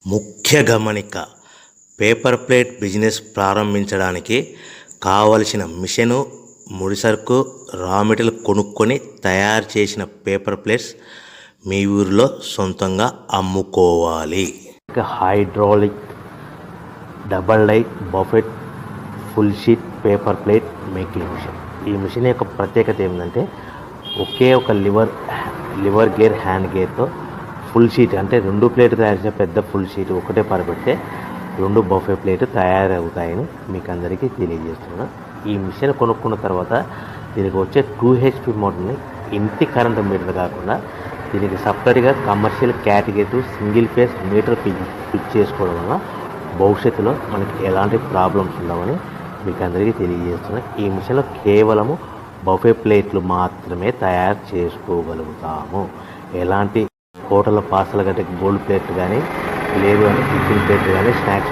ముఖ్య గమనిక: paper plate business ప్రారంభించడానికి కావలసిన మిషను, ముడిసరుకు, రా మెటీరియల్ కొనుక్కొని తయారు చేసిన పేపర్ ప్లేట్స్ మీ ఊరిలో సొంతంగా అమ్ముకోవాలి. Hydraulic double die buffet full sheet paper plate making machine. ఈ మిషన్ యొక్క ప్రత్యేకత ఏంటంటే ఒకే ఒక లివర్ గేర్, హ్యాండ్ గేర్తో ఫుల్ షీట్ అంటే 2 ప్లేట్ తయారు చేసే పెద్ద ఫుల్ షీట్ ఒకటే పరబెడితే 2 బఫే ప్లేట్ తయారవుతాయని మీకు అందరికీ తెలియజేస్తున్నాను. ఈ మిషన్ కొనుక్కున్న తర్వాత దీనికి వచ్చే 2 HP మోటార్ని ఇంటి కరెంట్ మీటర్ కాకుండా దీనికి సపరేట్గా commercial category single phase metre fit చేసుకోవడం వల్ల భవిష్యత్తులో మనకి ఎలాంటి ప్రాబ్లమ్స్ ఉండవని మీకు అందరికీ తెలియజేస్తున్నాను. ఈ మిషన్లో కేవలము బఫే ప్లేట్లు మాత్రమే తయారు చేసుకోగలుగుతాము. ఎలాంటి హోటల్ పార్సల్ గట్టే గోల్డ్ ప్లేట్ కానీ, లేదు అంటే టిఫిన్ ప్లేట్ కానీ, స్నాక్స్